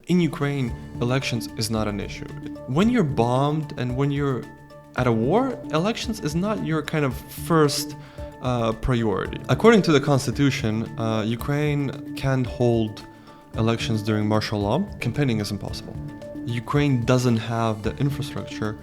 In Ukraine, elections is not an issue. When you're bombed and when you're at a war, elections is not your kind of first priority. According to the constitution, Ukraine can't hold elections during martial law. Campaigning is impossible. Ukraine doesn't have the infrastructure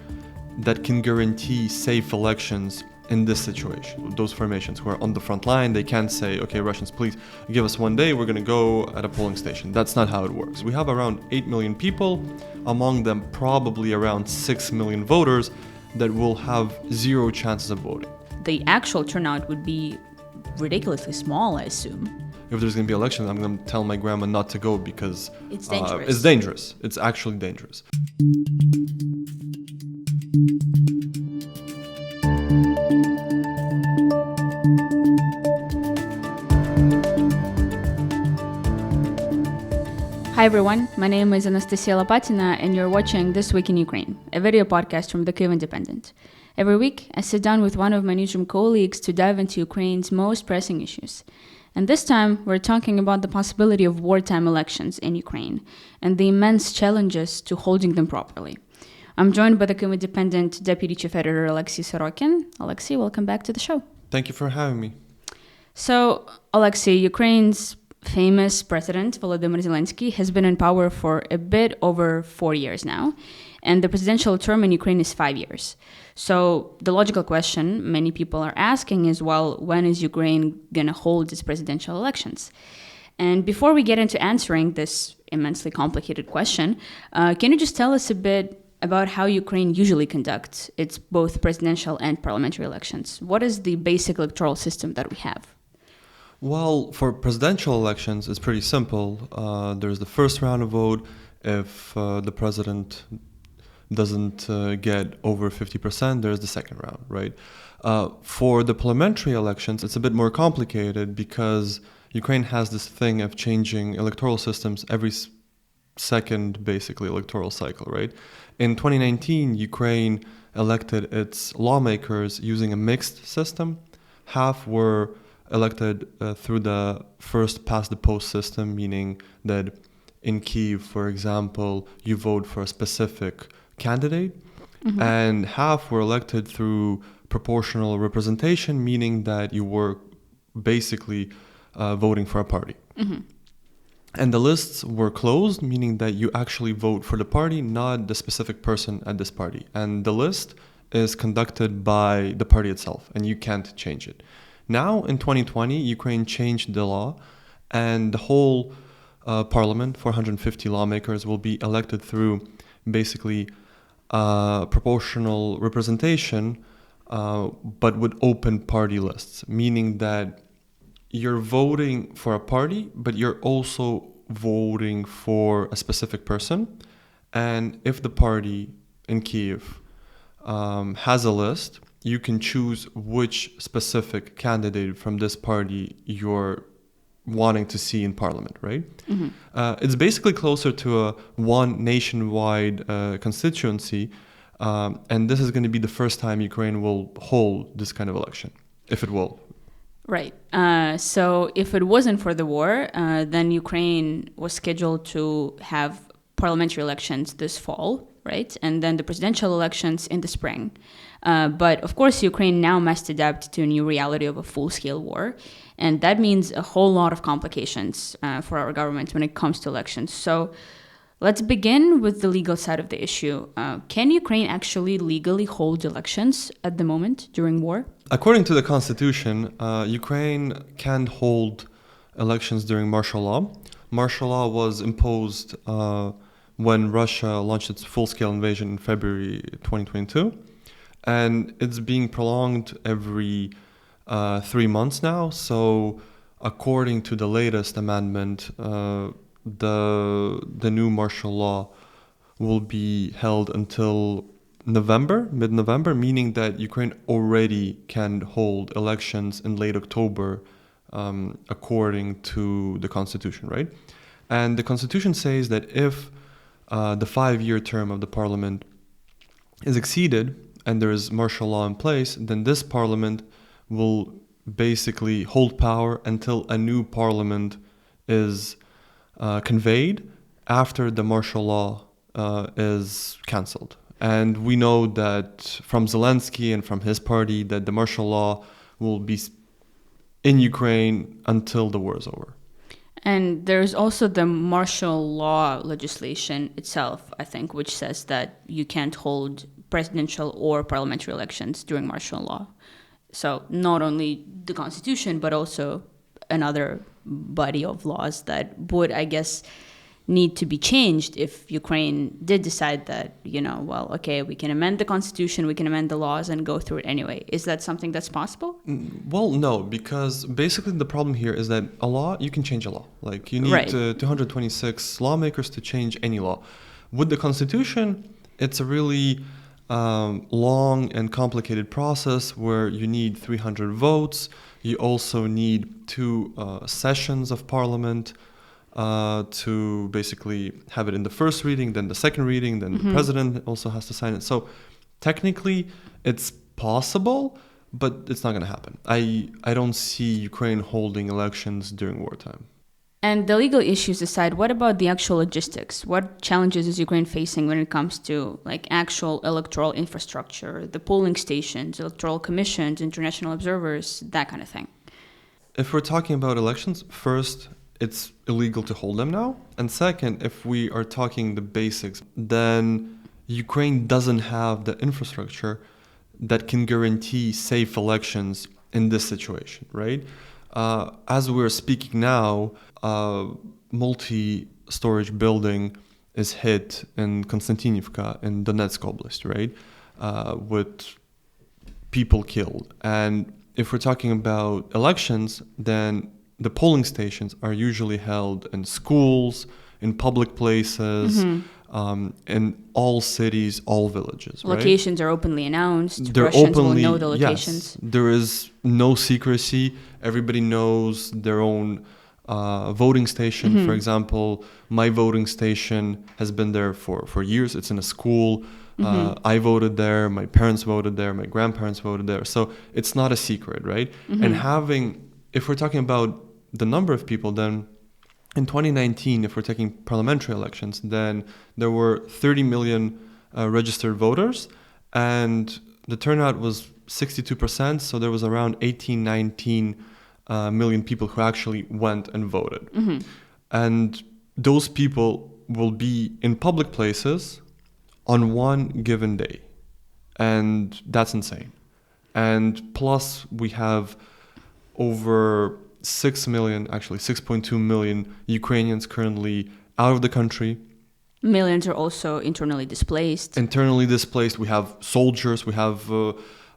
that can guarantee safe elections in this situation. Those formations who are on the front line, they can't say, okay, Russians, please give us 1 day, we're going to go at a polling station. That's not how it works. We have around 8 million people, among them probably around 6 million voters that will have zero chances of voting. The actual turnout would be ridiculously small, I assume. If there's going to be elections, I'm going to tell my grandma not to go because It's dangerous. It's dangerous. It's actually dangerous. Hi everyone, my name is Anastasiia Lapatina and you're watching This Week in Ukraine, a video podcast from the Kyiv Independent. Every week, I sit down with one of my newsroom colleagues to dive into Ukraine's most pressing issues. And this time, we're talking about the possibility of wartime elections in Ukraine and the immense challenges to holding them properly. I'm joined by the Kyiv Independent Deputy Chief Editor Oleksiy Sorokin. Oleksiy, welcome back to the show. Thank you for having me. So, Oleksiy, Ukraine's famous president, Volodymyr Zelensky, has been in power for a bit over 4 years now, and the presidential term in Ukraine is 5 years. So the logical question many people are asking is, well, when is Ukraine going to hold its presidential elections? And before we get into answering this immensely complicated question, can you just tell us a bit about how Ukraine usually conducts its both presidential and parliamentary elections? What is the basic electoral system that we have? Well, for presidential elections, it's pretty simple. There's the first round of vote. If the president doesn't get over 50%, there's the second round, right? For the parliamentary elections, it's a bit more complicated because Ukraine has this thing of changing electoral systems every second, basically, electoral cycle, right? In 2019, Ukraine elected its lawmakers using a mixed system. Half were elected through the first past the post system, meaning that in Kyiv, for example, you vote for a specific candidate, and half were elected through proportional representation, meaning that you were basically voting for a party. And the lists were closed, meaning that you actually vote for the party, not the specific person at this party. And the list is conducted by the party itself, and you can't change it. Now, in 2020, Ukraine changed the law, and the whole parliament, 450 lawmakers, will be elected through basically proportional representation, but with open party lists, meaning that you're voting for a party, but you're also voting for a specific person. And if the party in Kyiv has a list, you can choose which specific candidate from this party you're wanting to see in parliament, right? It's basically closer to a one nationwide constituency, and this is going to be the first time Ukraine will hold this kind of election, if it will. Right. So if it wasn't for the war, then Ukraine was scheduled to have parliamentary elections this fall, right? And then the presidential elections in the spring. But of course, Ukraine now must adapt to a new reality of a full-scale war. And that means a whole lot of complications for our government when it comes to elections. So let's begin with the legal side of the issue. Can Ukraine actually legally hold elections at the moment during war? According to the constitution, Ukraine can't hold elections during martial law. Martial law was imposed when Russia launched its full-scale invasion in February 2022. And it's being prolonged every 3 months now. So according to the latest amendment, the new martial law will be held until mid-November, meaning that Ukraine already can hold elections in late October, according to the constitution, right? And the constitution says that if the 5-year term of the parliament is exceeded and there is martial law in place, then this parliament will basically hold power until a new parliament is conveyed after the martial law is cancelled. And we know that from Zelensky and from his party that the martial law will be in Ukraine until the war is over. And there's also the martial law legislation itself, I think, which says that you can't hold presidential or parliamentary elections during martial law. So not only the Constitution, but also another body of laws that would, I guess, need to be changed if Ukraine did decide that, well, okay, we can amend the Constitution, we can amend the laws and go through it anyway. Is that something that's possible? Well, no, because basically the problem here is that a law, you can change a law. Like you need Right. 226 lawmakers to change any law. With the Constitution, it's a really long and complicated process where you need 300 votes. You also need 2 sessions of parliament to basically have it in the first reading, then the second reading, then the president also has to sign it. So technically it's possible, but it's not going to happen. I don't see Ukraine holding elections during wartime. And the legal issues aside, what about the actual logistics? What challenges is Ukraine facing when it comes to actual electoral infrastructure, the polling stations, electoral commissions, international observers, that kind of thing? If we're talking about elections, first, it's illegal to hold them now. And second, if we are talking the basics, then Ukraine doesn't have the infrastructure that can guarantee safe elections in this situation, right? As we're speaking now, a multi-storage building is hit in Konstantinivka in Donetsk Oblast, right? With people killed. And if we're talking about elections, then the polling stations are usually held in schools, in public places, in all cities, all villages. Locations are openly announced. They're Russians openly, will know the locations. yes, there is no secrecy. Everybody knows their own voting station. For example, my voting station has been there for years. It's in a school. I voted there. My parents voted there. My grandparents voted there. So it's not a secret, right? And if we're talking about the number of people, then in 2019, if we're taking parliamentary elections, then there were 30 million registered voters, and the turnout was 62%, so there was around 19 million people who actually went and voted. And those people will be in public places on one given day, and that's insane. And plus, we have over 6 million, actually 6.2 million Ukrainians currently out of the country. Millions are also internally displaced. Internally displaced, we have soldiers, we have,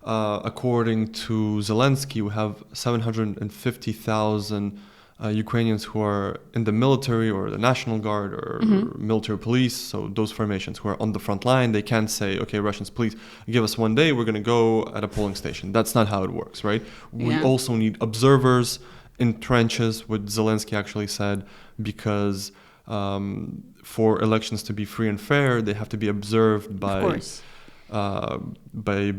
according to Zelensky, we have 750,000 Ukrainians who are in the military or the National Guard or military police, so those formations who are on the front line. They can't say, okay, Russians, please give us one day, we're going to go at a polling station. That's not how it works, right? We also need observers in trenches, what Zelensky actually said, because for elections to be free and fair, they have to be observed by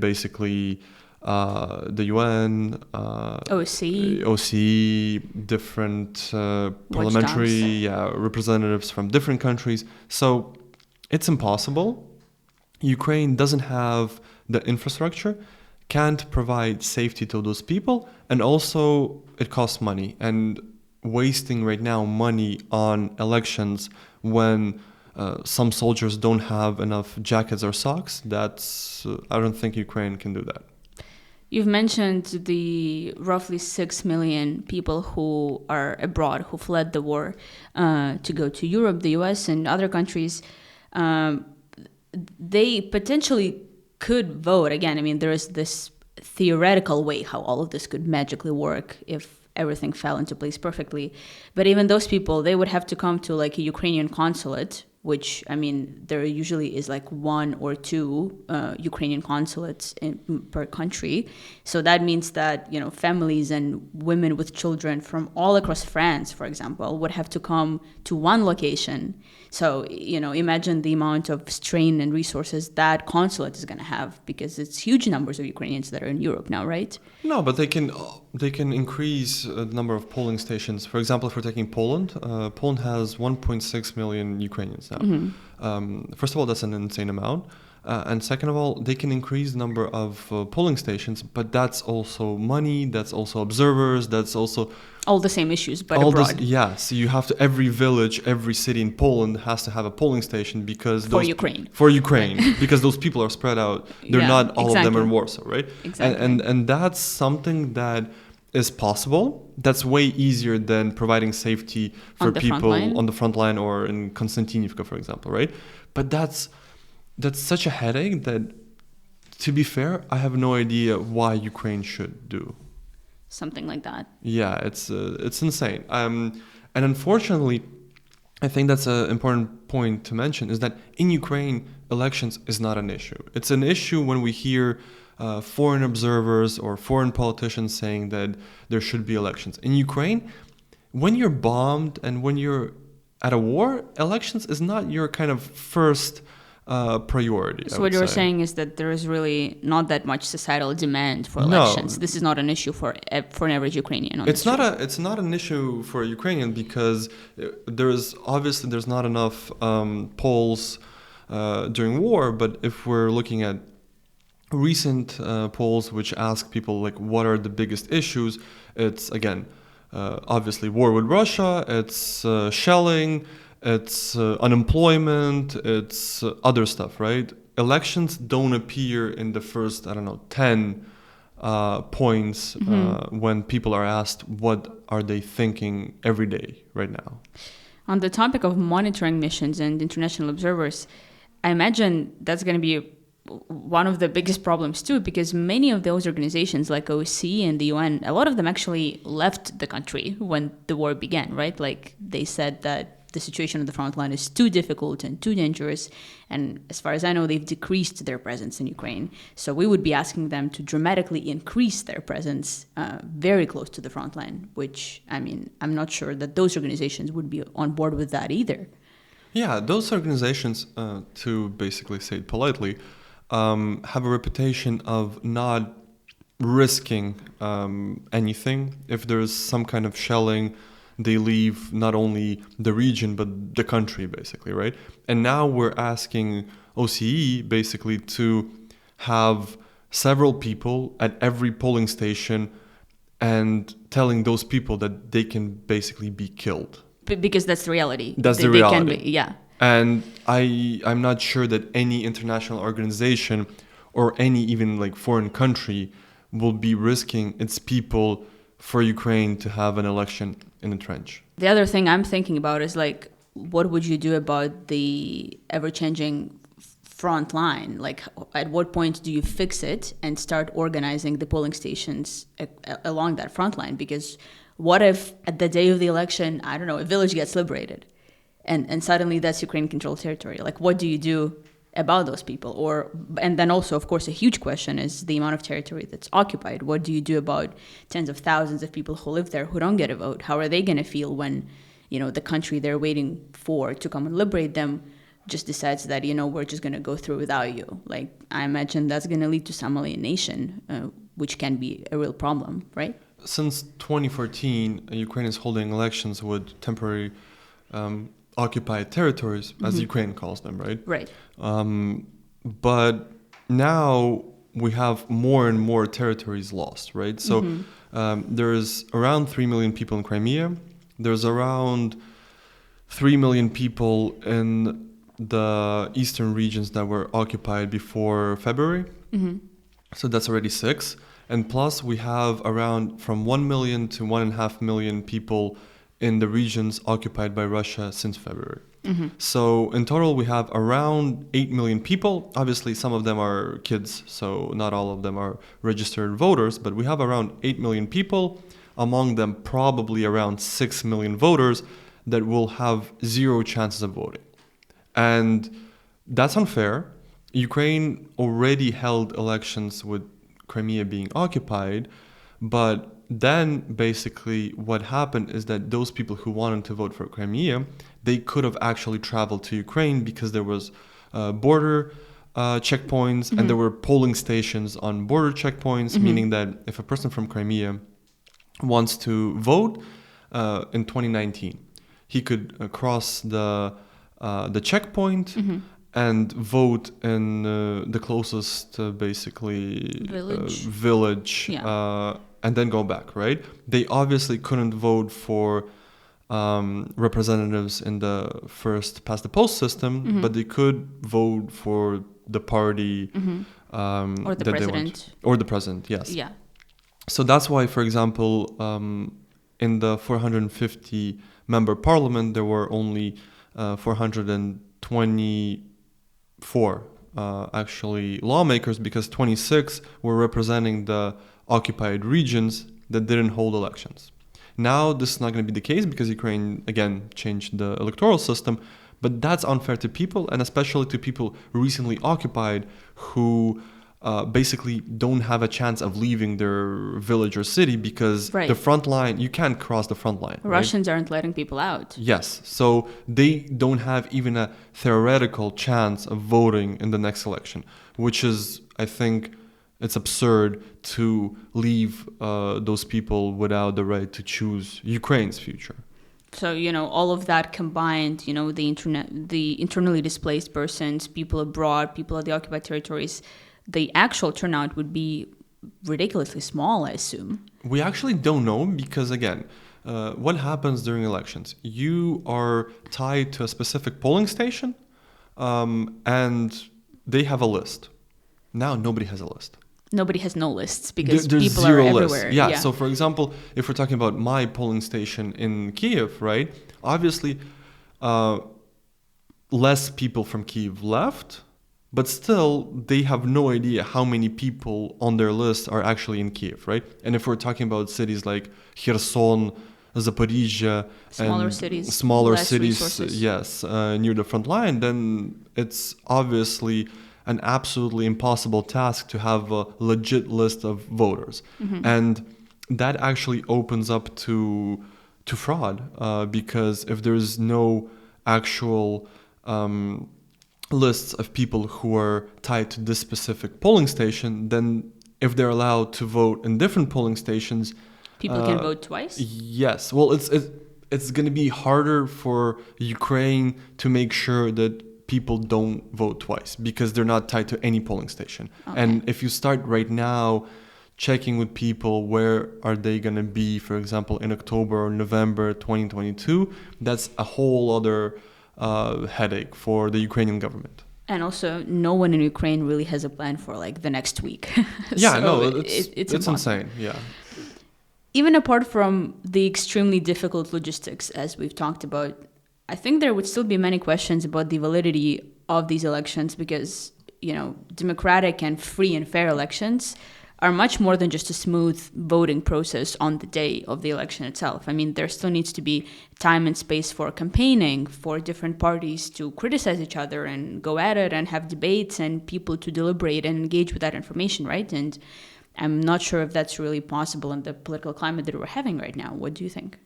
basically the UN, OSCE, different parliamentary representatives from different countries. So it's impossible. Ukraine doesn't have the infrastructure, can't provide safety to those people, and also it costs money. And wasting right now money on elections when some soldiers don't have enough jackets or socks, that's I don't think Ukraine can do that. You've mentioned the roughly 6 million people who are abroad, who fled the war to go to Europe, the US, and other countries. They potentially could vote. Again, I mean, there is this theoretical way how all of this could magically work if everything fell into place perfectly. But even those people, they would have to come to like a Ukrainian consulate which, I mean, there usually is like one or two Ukrainian consulates per country. So that means that, families and women with children from all across France, for example, would have to come to one location. So, imagine the amount of strain and resources that consulate is going to have, because it's huge numbers of Ukrainians that are in Europe now, right? No, but they can increase the number of polling stations. For example, if we're taking Poland, Poland has 1.6 million Ukrainians now. First of all, that's an insane amount. And second of all, they can increase the number of polling stations, but that's also money, that's also observers, that's also... all the same issues, but abroad. So you have to, every village, every city in Poland has to have a polling station because... For Ukraine, because those people are spread out. They're not all of them in Warsaw, right? Exactly. And that's something that is possible. That's way easier than providing safety for people on the front line or in Konstantinivka, for example, right? But that's such a headache that, to be fair, I have no idea why Ukraine should do something like that. Yeah, it's insane. And unfortunately, I think that's an important point to mention, is that in Ukraine, elections is not an issue. It's an issue when we hear foreign observers or foreign politicians saying that there should be elections. In Ukraine, when you're bombed and when you're at a war, elections is not your kind of first priority. So what you're saying is that there is really not that much societal demand for elections. This is not an issue for an average Ukrainian. It's not an issue for a Ukrainian because there's not enough polls during war. But if we're looking at recent polls which ask people like what are the biggest issues, it's again obviously war with Russia, it's shelling, it's unemployment, it's other stuff, right? Elections don't appear in the first, 10 points when people are asked what are they thinking every day right now. On the topic of monitoring missions and international observers, I imagine that's going to be one of the biggest problems too, because many of those organizations like OSCE and the UN, a lot of them actually left the country when the war began, right? Like they said that the situation on the front line is too difficult and too dangerous. And as far as I know, they've decreased their presence in Ukraine. So we would be asking them to dramatically increase their presence very close to the front line, which, I mean, I'm not sure that those organizations would be on board with that either. Yeah, those organizations, to basically say it politely, have a reputation of not risking anything. If there's some kind of shelling, they leave not only the region, but the country, basically, right? And now we're asking OSCE, basically, to have several people at every polling station and telling those people that they can basically be killed. Because that's the reality. That's the reality. They can be, yeah. And I'm not sure that any international organization or any even like foreign country will be risking its people for Ukraine to have an election in the trench. The other thing I'm thinking about is like, what would you do about the ever-changing front line? Like, at what point do you fix it and start organizing the polling stations along that front line? Because what if at the day of the election, I don't know, a village gets liberated and suddenly that's Ukraine-controlled territory? Like, what do you do about those people? And then also, of course, a huge question is the amount of territory that's occupied. What do you do about tens of thousands of people who live there who don't get a vote? How are they going to feel when, the country they're waiting for to come and liberate them just decides that, we're just going to go through without you? Like, I imagine that's going to lead to some alienation, which can be a real problem, right? Since 2014, Ukraine is holding elections with temporary occupied territories, as Ukraine calls them, right? Right. But now we have more and more territories lost, right? So there's around 3 million people in Crimea. There's around 3 million people in the eastern regions that were occupied before February. So that's already 6. And plus we have around from 1 million to 1.5 million people in the regions occupied by Russia since February. So in total, we have around 8 million people. Obviously, some of them are kids, so not all of them are registered voters, but we have around 8 million people, among them probably around 6 million voters that will have zero chances of voting. And that's unfair. Ukraine already held elections with Crimea being occupied, but then basically what happened is that those people who wanted to vote for Crimea, they could have actually traveled to Ukraine because there was border checkpoints and there were polling stations on border checkpoints, meaning that if a person from Crimea wants to vote in 2019, he could cross the checkpoint and vote in the closest basically village and then go back, right? They obviously couldn't vote for representatives in the first past the post system, but they could vote for the party Or the that president. they want. Or the president, yes. Yeah. So that's why, for example, in the 450 member parliament, there were only 424 actually lawmakers, because 26 were representing the occupied regions that didn't hold elections. Now this is not going to be the case because Ukraine again changed the electoral system, but that's unfair to people, and especially to people recently occupied who basically don't have a chance of leaving their village or city because the front line, you can't cross the front line. Russians aren't letting people out. Yes, so they don't have even a theoretical chance of voting in the next election, which is, I think, it's absurd to leave those people without the right to choose Ukraine's future. So, all of that combined, the internally displaced persons, people abroad, people at the occupied territories, the actual turnout would be ridiculously small, I assume. We actually don't know because, again, what happens during elections? You are tied to a specific polling station and they have a list. Now nobody has a list. Nobody has no lists because There's people zero are everywhere. lists. Yeah, so for example, if we're talking about my polling station in Kyiv, right? Obviously, less people from Kyiv left, but still they have no idea how many people on their list are actually in Kyiv, right? And if we're talking about cities like Kherson, Zaporizhia, smaller cities, resources. yes, near the front line, then it's obviously an absolutely impossible task to have a legit list of voters. And that actually opens up to fraud because if there's no actual lists of people who are tied to this specific polling station, then if they're allowed to vote in different polling stations, people can vote twice? Yes. Well, it's going to be harder for Ukraine to make sure that people don't vote twice because they're not tied to any polling station. Okay. And if you start right now checking with people where are they going to be, for example, in October or November 2022, that's a whole other headache for the Ukrainian government. And also, no one in Ukraine really has a plan for the next week. Yeah, so no, it's insane. Yeah. Even apart from the extremely difficult logistics, as we've talked about, I think there would still be many questions about the validity of these elections because, democratic and free and fair elections are much more than just a smooth voting process on the day of the election itself. I mean, there still needs to be time and space for campaigning, for different parties to criticize each other and go at it and have debates and people to deliberate and engage with that information, right? And I'm not sure if that's really possible in the political climate that we're having right now. What do you think?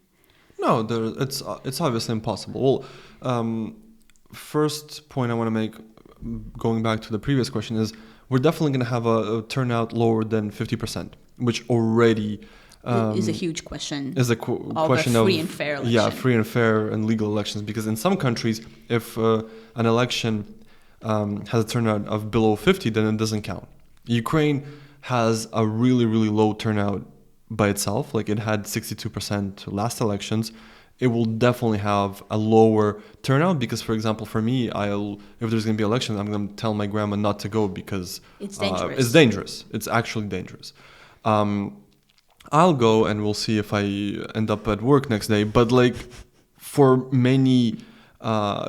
No, it's obviously impossible. Well, first point I want to make, going back to the previous question, is we're definitely going to have a turnout lower than 50%, which already is a huge question. Is a question of free and fair election. Yeah, free and fair and legal elections. Because in some countries, if an election has a turnout of below 50, then it doesn't count. Ukraine has a really, really low turnout by itself. Like it had 62% last elections. It will definitely have a lower turnout because, for example, for me, if there's going to be elections, I'm going to tell my grandma not to go because it's dangerous. It's dangerous. It's actually dangerous. I'll go and we'll see if I end up at work next day. But for many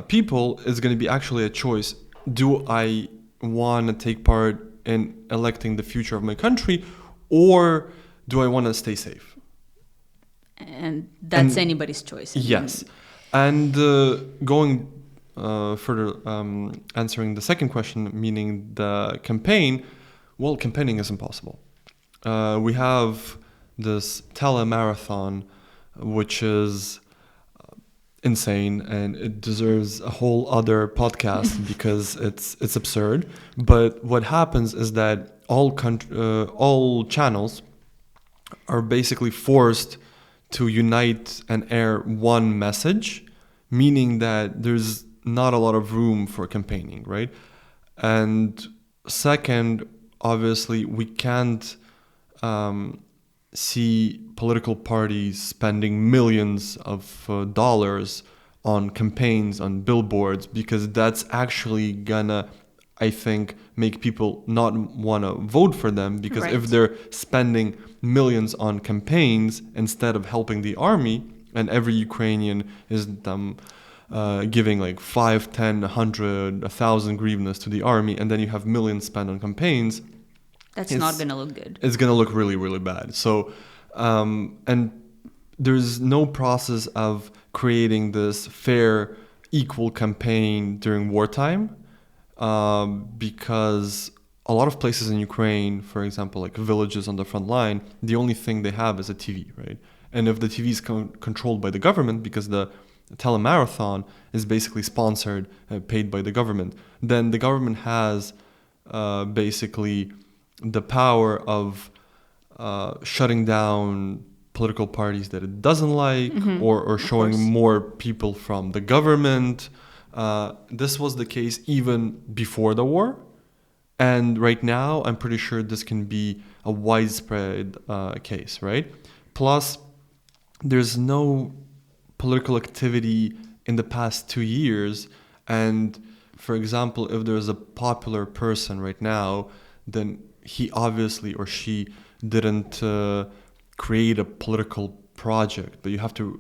people, it's going to be actually a choice. Do I want to take part in electing the future of my country, or do I want to stay safe? And that's anybody's choice. Yes. And going further answering the second question, meaning the campaign, well, campaigning is impossible. We have this telemarathon, which is insane, and it deserves a whole other podcast because it's absurd. But what happens is that all channels are basically forced to unite and air one message, meaning that there's not a lot of room for campaigning, right? And second, obviously, we can't see political parties spending millions of dollars on campaigns, on billboards, because that's actually gonna, I think, make people not want to vote for them, because Right. if they're spending millions on campaigns instead of helping the army, and every Ukrainian is giving like 5, 10, 100, 1,000 hryvnias to the army, and then you have millions spent on campaigns, That's not going to look good. it's going to look really, really bad. So, and there's no process of creating this fair, equal campaign during wartime, because a lot of places in Ukraine, for example, like villages on the front line, the only thing they have is a TV, right? And if the TV is controlled by the government, because the telemarathon is basically sponsored, paid by the government, then the government has basically the power of shutting down political parties that it doesn't like, or showing more people from the government. This was the case even before the war. And right now, I'm pretty sure this can be a widespread case, right? Plus, there's no political activity in the past 2 years. And for example, if there's a popular person right now, then he obviously or she didn't create a political project. But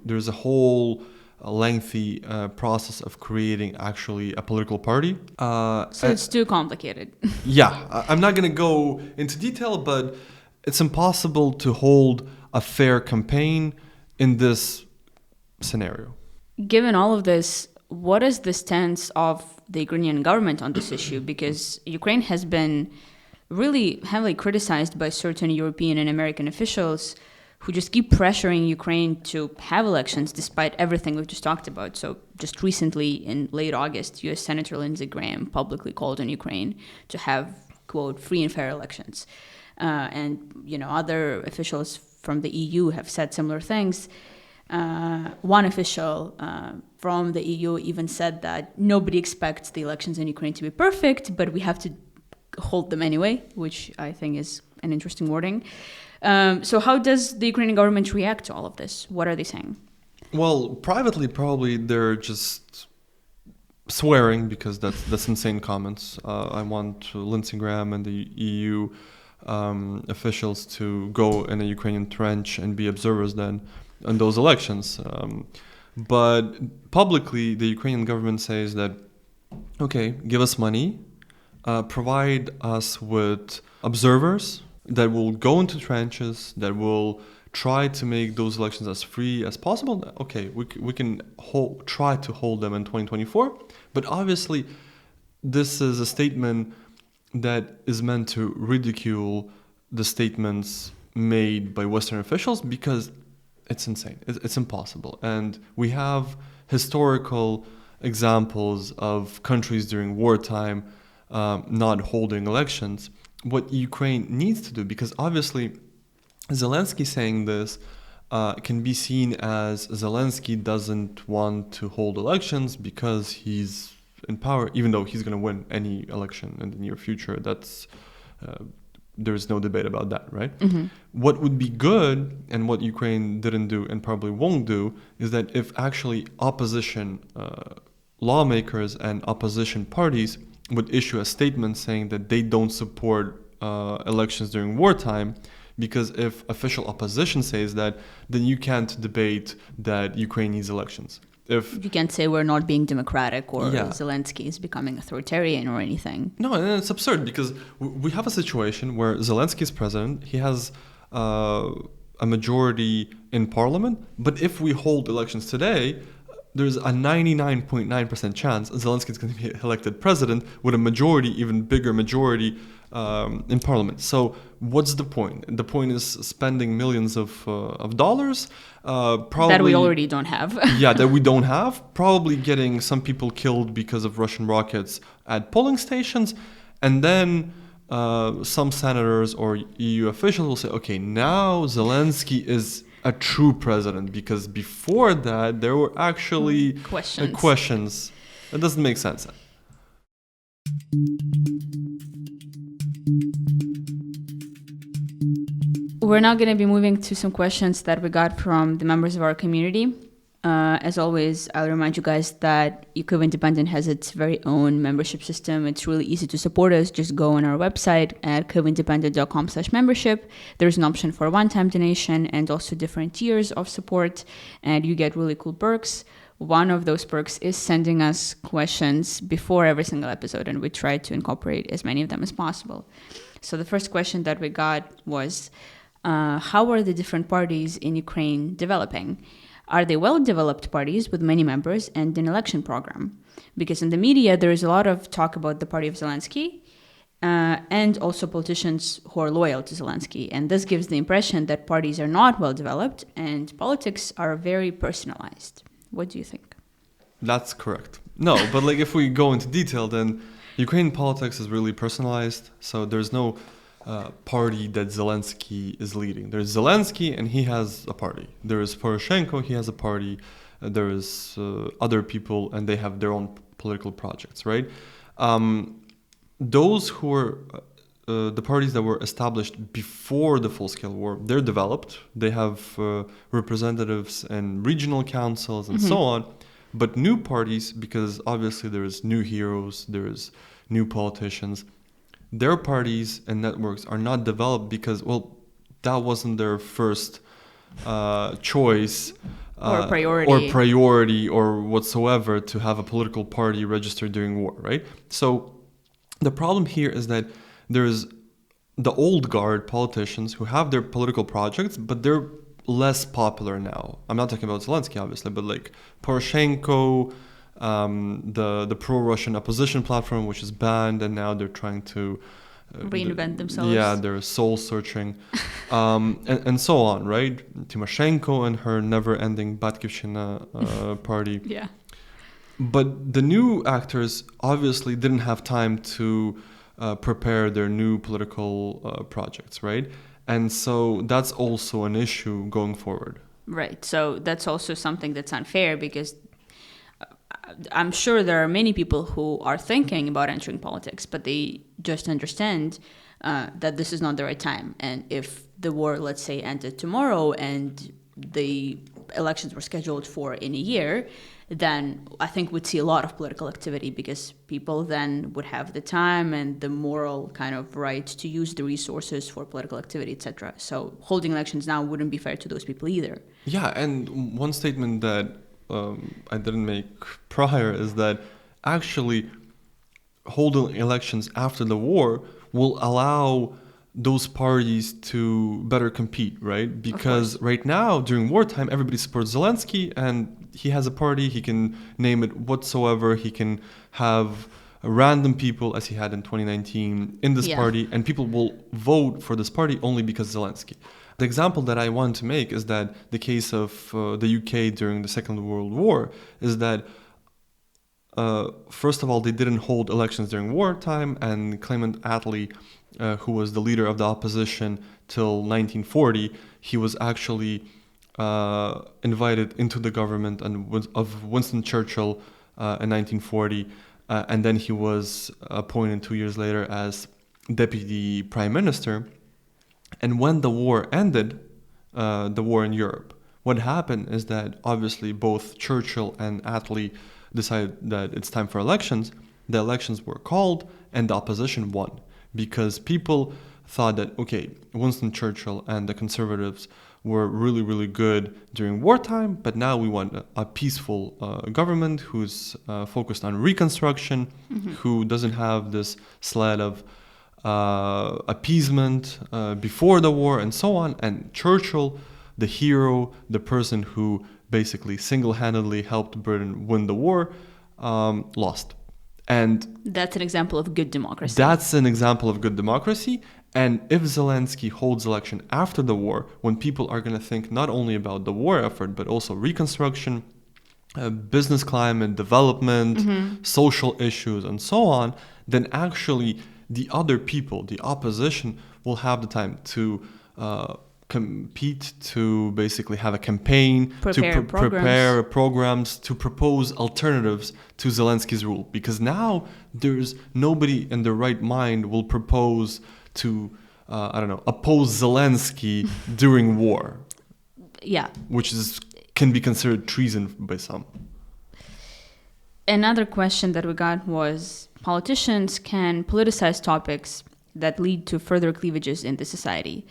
there's a whole lengthy process of creating actually a political party. So it's too complicated. Yeah, I'm not going to go into detail, but it's impossible to hold a fair campaign in this scenario. Given all of this, what is the stance of the Ukrainian government on this issue? Because Ukraine has been really heavily criticized by certain European and American officials who just keep pressuring Ukraine to have elections despite everything we've just talked about. So just recently, in late August, U.S. Senator Lindsey Graham publicly called on Ukraine to have, quote, free and fair elections. And, other officials from the EU have said similar things. One official from the EU even said that nobody expects the elections in Ukraine to be perfect, but we have to hold them anyway, which I think is an interesting wording. So how does the Ukrainian government react to all of this? What are they saying? Well, privately, probably they're just swearing, because that's insane comments. I want Lindsey Graham and the EU officials to go in a Ukrainian trench and be observers then on those elections. But publicly, the Ukrainian government says that, okay, give us money, provide us with observers that will go into trenches, that will try to make those elections as free as possible. Okay, we can try to hold them in 2024. But obviously, this is a statement that is meant to ridicule the statements made by Western officials, because it's insane. It's impossible. And we have historical examples of countries during wartime not holding elections. What Ukraine needs to do, because obviously Zelensky saying this can be seen as Zelensky doesn't want to hold elections because he's in power, even though he's going to win any election in the near future. That's there's no debate about that, right? Mm-hmm. What would be good, and what Ukraine didn't do and probably won't do, is that if actually opposition lawmakers and opposition parties would issue a statement saying that they don't support elections during wartime, because if official opposition says that, then you can't debate that Ukraine needs elections. If You can't say we're not being democratic or Yeah. Zelensky is becoming authoritarian or anything. No, and it's absurd, because we have a situation where Zelensky is president. He has a majority in parliament. But if we hold elections today, there's a 99.9% chance Zelensky is going to be elected president with a majority, even bigger majority in parliament. So what's the point? The point is spending millions of dollars, probably that we already don't have. yeah, that we don't have. Probably getting some people killed because of Russian rockets at polling stations, and then some senators or EU officials will say, okay, now Zelensky is a true president, because before that there were actually questions. It doesn't make sense. We're now going to be moving to some questions that we got from the members of our community. As always, I'll remind you guys that Kyiv Independent has its very own membership system. It's really easy to support us. Just go on our website at kyivindependent.com/membership. There's an option for a one-time donation and also different tiers of support, and you get really cool perks. One of those perks is sending us questions before every single episode, and we try to incorporate as many of them as possible. So the first question that we got was, how are the different parties in Ukraine developing? Are they well-developed parties with many members and an election program? Because in the media, there is a lot of talk about the party of Zelensky and also politicians who are loyal to Zelensky. And this gives the impression that parties are not well-developed and politics are very personalized. What do you think? That's correct. No, but like if we go into detail, then Ukrainian politics is really personalized. So there's no party that Zelensky is leading. There's Zelensky and he has a party. There is Poroshenko, he has a party. There is other people and they have their own political projects, right? Those who were the parties that were established before the full-scale war, they're developed. They have representatives and regional councils and so on. But new parties, because obviously there's new heroes, there's new politicians, their parties and networks are not developed because, well, that wasn't their first choice or priority or whatsoever to have a political party registered during war, right? So the problem here is that there's the old guard politicians who have their political projects, but they're less popular now. I'm not talking about Zelensky, obviously, but like Poroshenko, the pro-Russian opposition platform, which is banned, and now they're trying to reinvent themselves. Yeah, they're soul searching, and so on, right? Tymoshenko and her never-ending Batkivshchina party. Yeah. But the new actors obviously didn't have time to prepare their new political projects, right? And so that's also an issue going forward. Right. So that's also something that's unfair because I'm sure there are many people who are thinking about entering politics, but they just understand that this is not the right time. And if the war, let's say, ended tomorrow and the elections were scheduled for in a year, then I think we'd see a lot of political activity because people then would have the time and the moral kind of right to use the resources for political activity, etc. So holding elections now wouldn't be fair to those people either. Yeah, and one statement that I didn't make prior is that actually holding elections after the war will allow those parties to better compete, right? Because right now, during wartime, everybody supports Zelensky and he has a party, he can name it whatsoever, he can have random people, as he had in 2019, in this party, and people will vote for this party only because Zelensky. The example that I want to make is that the case of the UK during the Second World War is that first of all, they didn't hold elections during wartime, and Clement Attlee, who was the leader of the opposition till 1940, he was actually invited into the government of Winston Churchill in 1940, and then he was appointed 2 years later as deputy prime minister. And when the war ended, the war in Europe, what happened is that obviously both Churchill and Attlee decided that it's time for elections. The elections were called and the opposition won because people thought that, okay, Winston Churchill and the conservatives were really, really good during wartime, but now we want a peaceful government who's focused on reconstruction, who doesn't have this sled of appeasement before the war and so on. And Churchill, the hero, the person who basically single-handedly helped Britain win the war, lost. And that's an example of good democracy. That's an example of good democracy. And if Zelensky holds election after the war, when people are going to think not only about the war effort, but also reconstruction, business climate, development, social issues, and so on, then actually the other people, the opposition, will have the time to compete, to basically have a campaign, prepare programs, to propose alternatives to Zelensky's rule. Because now there's nobody in their right mind will propose to, oppose Zelensky during war. Yeah. Which can be considered treason by some. Another question that we got was, politicians can politicize topics that lead to further cleavages in the society.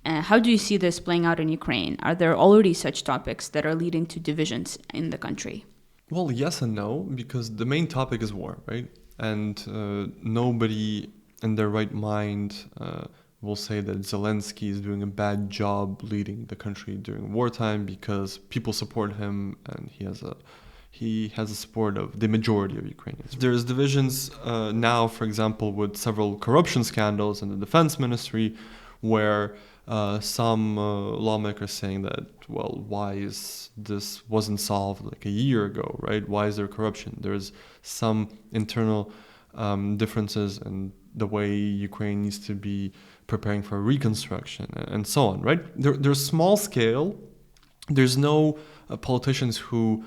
How do you see this playing out in Ukraine? Are there already such topics that are leading to divisions in the country? Well, yes and no, because the main topic is war, right? And nobody in their right mind will say that Zelensky is doing a bad job leading the country during wartime because people support him and he has the support of the majority of Ukrainians. There's divisions now, for example, with several corruption scandals in the defense ministry, where some lawmakers saying that, well, why is this wasn't solved like a year ago, right? Why is there corruption? There's some internal differences in the way Ukraine needs to be preparing for reconstruction and so on, right? There's small scale. There's no politicians who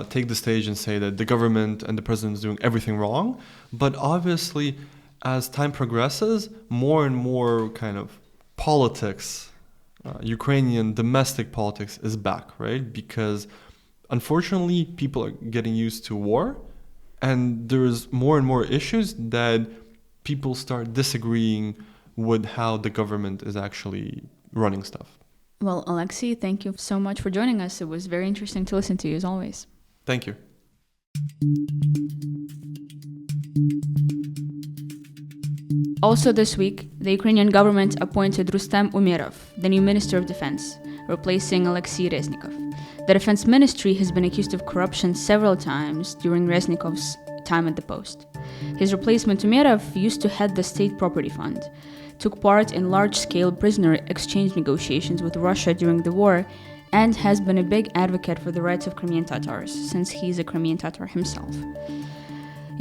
take the stage and say that the government and the president is doing everything wrong. But obviously, as time progresses, more and more kind of politics, Ukrainian domestic politics is back, right? Because unfortunately, people are getting used to war, and there's more and more issues that people start disagreeing with how the government is actually running stuff. Well, Oleksiy, thank you so much for joining us. It was very interesting to listen to you, as always. Thank you. Also this week, the Ukrainian government appointed Rustem Umerov, the new Minister of Defense, replacing Oleksiy Reznikov. The Defense Ministry has been accused of corruption several times during Reznikov's time at the post. His replacement, Umerov, used to head the State Property Fund, took part in large-scale prisoner exchange negotiations with Russia during the war, and has been a big advocate for the rights of Crimean Tatars, since he's a Crimean Tatar himself.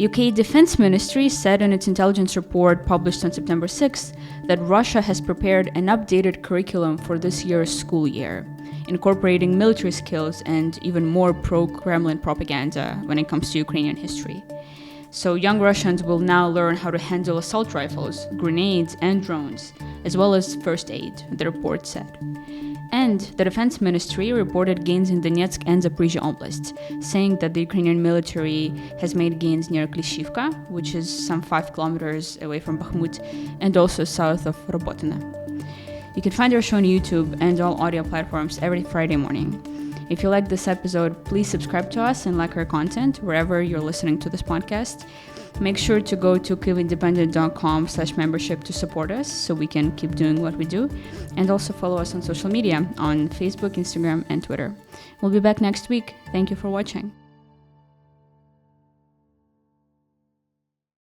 UK Defense Ministry said in its intelligence report published on September 6th that Russia has prepared an updated curriculum for this year's school year, incorporating military skills and even more pro-Kremlin propaganda when it comes to Ukrainian history. So young Russians will now learn how to handle assault rifles, grenades, and drones, as well as first aid, the report said. And the Defense Ministry reported gains in Donetsk and Zaporizhzhia oblasts, saying that the Ukrainian military has made gains near Klishivka, which is some 5 kilometers away from Bakhmut, and also south of Robotyne. You can find our show on YouTube and all audio platforms every Friday morning. If you like this episode, please subscribe to us and like our content wherever you're listening to this podcast. Make sure to go to kyivindependent.com/membership to support us so we can keep doing what we do. And also follow us on social media on Facebook, Instagram, and Twitter. We'll be back next week. Thank you for watching.